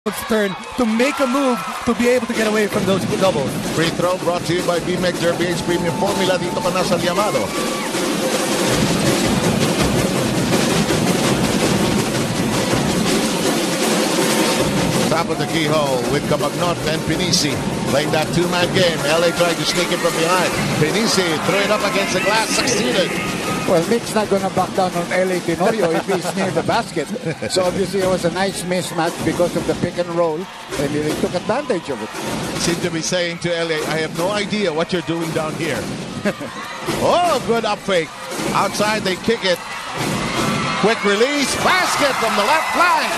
turn to make a move to be able to get away from those doubles. Free throw brought to you by BMEC BH Premium Formula. Dito ka na sa Llamado. Top of the keyhole with Cabagnot and Pinisi playing that two-man game. LA tried to sneak in from behind. Pinisi threw it up against the glass, succeeded. Well, Mick's not going to back down on LA Tenorio if he's near the basket. So obviously it was a nice mismatch because of the pick and roll, and they took advantage of it. Seem to be saying to LA, I have no idea what you're doing down here. Oh, good up fake. Outside they kick it. Quick release, basket from the left line.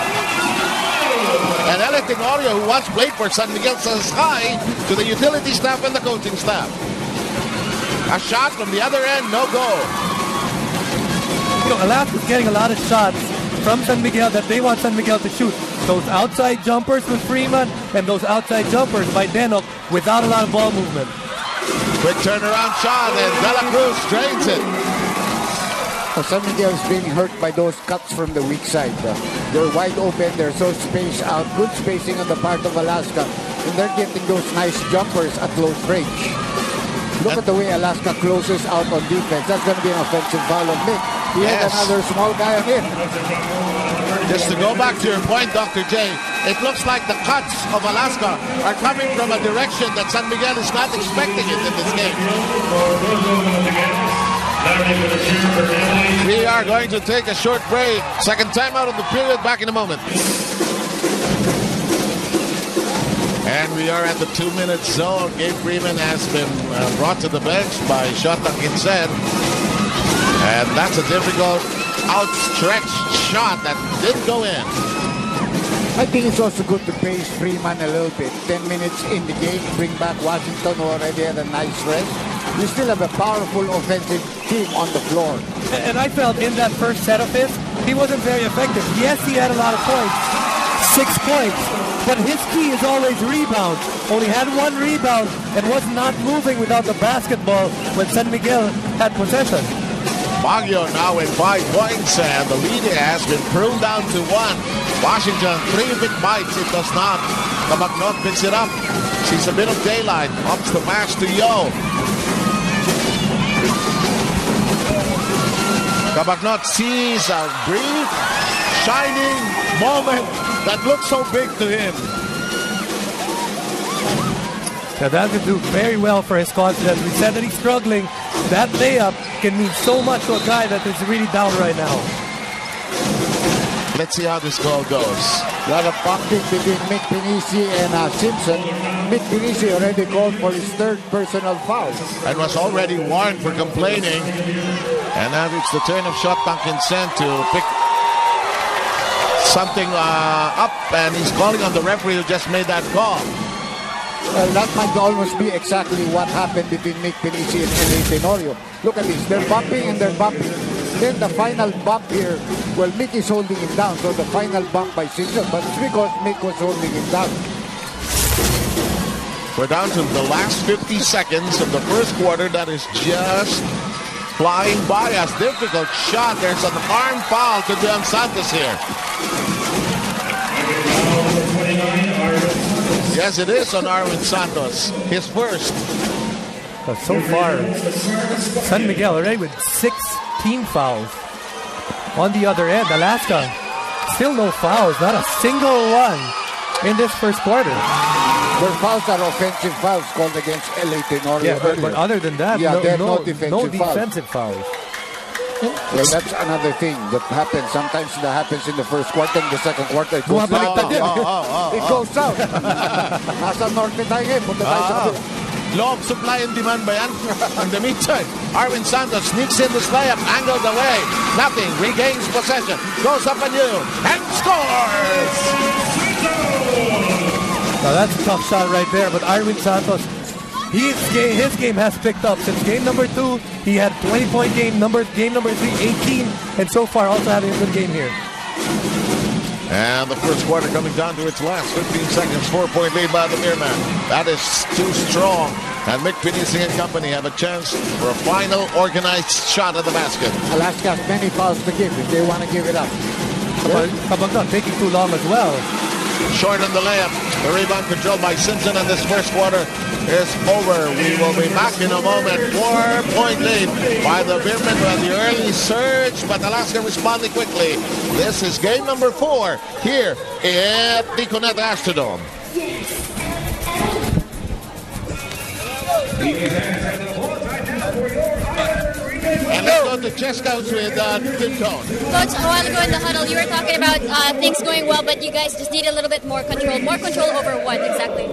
And LA Tenorio, who once played for San Miguel, says hi to the utility staff and the coaching staff. A shot from the other end, no go. You know, Alaska's getting a lot of shots from San Miguel that they want San Miguel to shoot. Those outside jumpers with Freeman and those outside jumpers by Denok without a lot of ball movement. Quick turnaround shot and De La Cruz drains it. San Miguel is being hurt by those cuts from the weak side. They're wide open, they're so spaced out, good spacing on the part of Alaska, and they're getting those nice jumpers at close range. Look at the way Alaska closes out on defense. That's going to be an offensive foul on Mick. He had another small guy on him. Just to go back to your point, Dr. J, it looks like the cuts of Alaska are coming from a direction that San Miguel is not expecting it in this game. We are going to take a short break. Second time out of the period, back in a moment. And we are at the 2-minute zone. Gabe Freeman has been brought to the bench by Shotang Incensed. And that's a difficult outstretched shot that didn't go in. I think it's also good to pace Freeman a little bit. 10 minutes in the game, bring back Washington, who already had a nice rest. You still have a powerful offensive team on the floor. And I felt in that first set of his, he wasn't very effective. Yes, he had a lot of points, 6 points, but his key is always rebound. Only had 1 rebound and was not moving without the basketball when San Miguel had possession. Baguio now with 5 points, and the lead has been pruned down to 1. Washington, 3 big bites, it does not. Cabagnot picks it up. Sees a bit of daylight, ups the pass to Yo. Cabagnot sees a brief, shining moment that looks so big to him. Now that could do very well for his confidence. We said that he's struggling. That layup can mean so much to a guy that is really down right now. Let's see how this goal goes. A lot of boxing between Mick Pinisi and Simpson. Mick Pinisi already called for his 3rd personal foul. And was already warned for complaining. And now it's the turn of Shotang Incensed to pick something up. And he's calling on the referee who just made that call. Well, that might almost be exactly what happened between Mick Pinisi and LA Tenorio. Look at this. They're bumping and they're bumping. Then the final bump here, well, Mick is holding him down. So the final bump by Simpson, but it's because Mick was holding him down. We're down to the last 50 seconds of the first quarter. That is just flying by us. Difficult shot. There's an arm foul to Del Santos here. Yes, it is on Arwin Santos. His first. But so far, San Miguel already with 16 fouls. On the other end, Alaska, still no fouls. Not a single one in this first quarter. Their fouls are offensive fouls called against LA Tenorio. Yeah, but other than that, no defensive fouls. Well, that's another thing that happens. Sometimes that happens in the first quarter, in the second quarter. It goes out. It goes out. Nasa norte tayo ngayon. Punta tayo sa kapit. Law of supply and demand ba yan? In the meantime, Arwin Santos sneaks in this layup, angled away. Nothing, regains possession, goes up anew, and scores! Now that's a tough shot right there, but Arwin Santos, his game has picked up. Since game number 2, he had 20-point game number 3, 18, and so far also having a good game here. And the first quarter coming down to its last 15 seconds. 4-point lead by the Beermen. That is too strong. And Mick Pinisi and company have a chance for a final organized shot at the basket. Alaska has many fouls to give if they want to give it up. Cabagnot taking too long as well. short on the layup. The rebound controlled by Simpson, and this first quarter is over. We will be back in a moment. 4-point lead by the Beermen on the early surge, but Alaska responding quickly. This is game number 4 here at the Cuneta Astrodome. And let's go to chess coach with Tim Cone. Coach, a while ago in the huddle, you were talking about things going well, but you guys just need a little bit more control. More control over what exactly?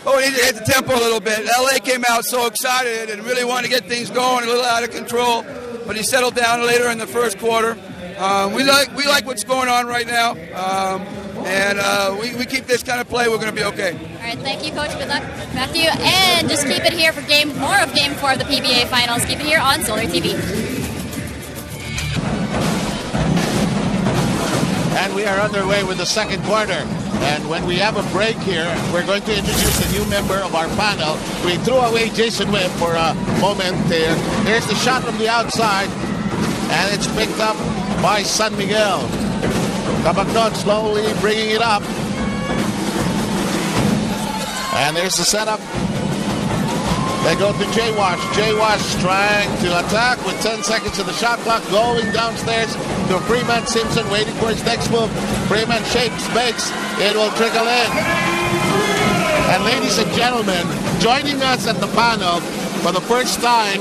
Oh, we need to hit the tempo a little bit. LA came out so excited and really wanted to get things going, a little out of control, but he settled down later in the first quarter. We like what's going on right now, and we keep this kind of play, we're going to be okay. All right, thank you, Coach. Good luck. Back to you. And just keep it here for more of Game 4 of the PBA Finals. Keep it here on Solar TV. And we are underway with the second quarter. And when we have a break here, we're going to introduce a new member of our panel. We threw away Jason Webb for a moment there. Here's the shot from the outside, and it's picked up by San Miguel. Kabaknon slowly bringing it up. And there's the setup. They go to J-Wash. J-Wash trying to attack with 10 seconds of the shot clock. Going downstairs to Freeman. Simpson waiting for his next move. Freeman shakes, makes. It will trickle in. And ladies and gentlemen, joining us at the panel for the first time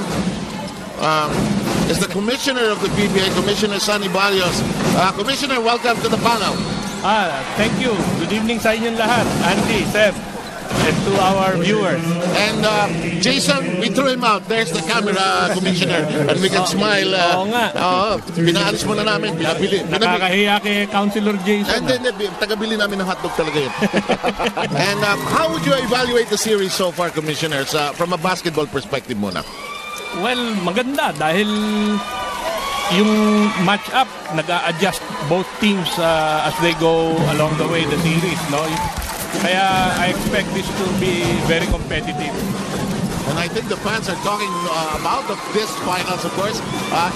is the commissioner of the PBA, Commissioner Sunny Barrios. Commissioner, welcome to the panel. Thank you. Good evening sa inyong lahat. Andy, Seth, and to our viewers. And Jason, we threw him out. There's the camera, Commissioner. And we can smile. Oo nga. Pinaalis mo na namin. Nakakahiya kay Councilor Jason. Hindi, tagabili namin ng hotdog talaga yun. And how would you evaluate the series so far, Commissioners, from a basketball perspective muna? Well, maganda dahil yung match-up, nag-a-adjust both teams as they go along the way, the series, no? Kaya I expect this to be very competitive. And I think the fans are talking about this finals, of course.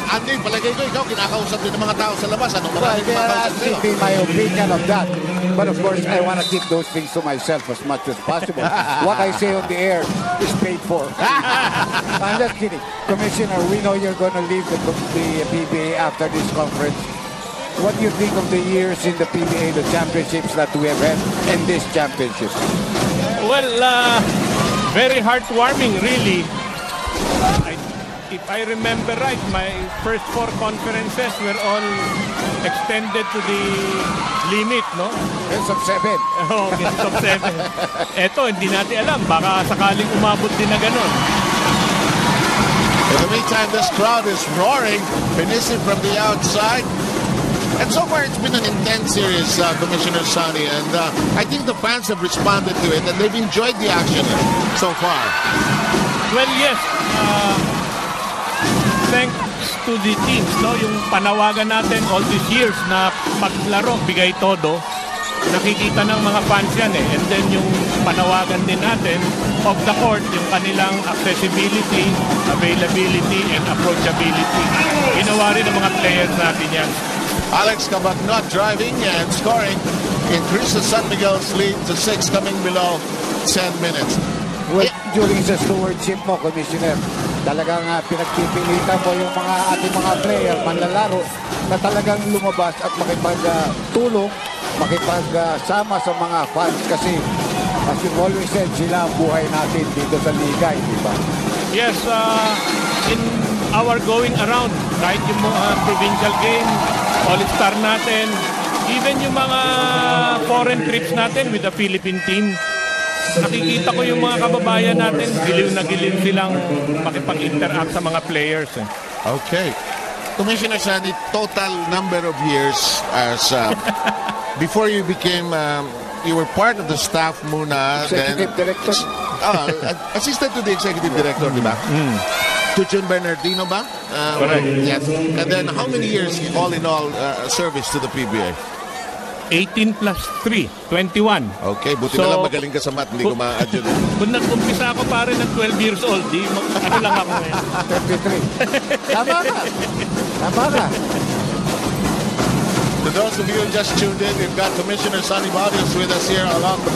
Andy, palagay ko ikaw, kinakausap din ng mga tao sa labas. Anong Well, maraming they're makausap asking sa'yo? me my opinion of that. But of course, I want to keep those things to myself as much as possible. What I say on the air is paid for. I'm just kidding. Commissioner, we know you're going to leave the PBA after this conference. What do you think of the years in the PBA, the championships that we have had, and this championship? Well, very heartwarming, really. If I remember right, my first 4 conferences were all extended to the limit, no? Best of 7. Oh, best of 7. Eto, hindi natin alam. Baka sakaling umabot din na ganun. In the meantime, this crowd is roaring. Finishing from the outside. And so far, it's been an intense series, Commissioner Sonny, and I think the fans have responded to it, and they've enjoyed the action so far. Well, yes. Thanks to the teams, no? Yung panawagan natin all these years na paglaro, bigay todo, nakikita ng mga fans yan eh. And then yung panawagan din natin, off the court, yung kanilang accessibility, availability, and approachability. Ginawa rin ng mga players natin yan. Alex Cabacnot driving and scoring increases San Miguel's lead to 6, coming below 10 minutes. Well, during the stewardship mo, Commissioner, talagang pinagpipilitan mo yung ating mga player, manlalaro, na talagang lumabas at makipagtulong, makipagsama sa mga fans kasi, as you always said, sila ang buhay natin dito sa liga, di ba? Yes, in our going around, kahit yung mga provincial game, all-star natin, even yung mga foreign trips natin with the Philippine team, nakikita ko yung mga kababayan natin, giliw na giliw silang makipag-interact sa mga players. Okay. Commissioner Sandy, total number of years as before you became, you were part of the staff muna. Executive Director? Assistant to the Executive Director, di ba? Tuchon Bernardino ba? Correct. Yes. And then how many years all in all service to the PBA? 18 plus 3, 21. Okay, buti na lang magaling ka sa math, hindi ko ma-add yun. Kung nag-umpisa ako pare ng 12 years old, ano lang ako ngayon? 33. Tama ka. To those of you who just tuned in, we've got Commissioner Sonny Barrios with us here along the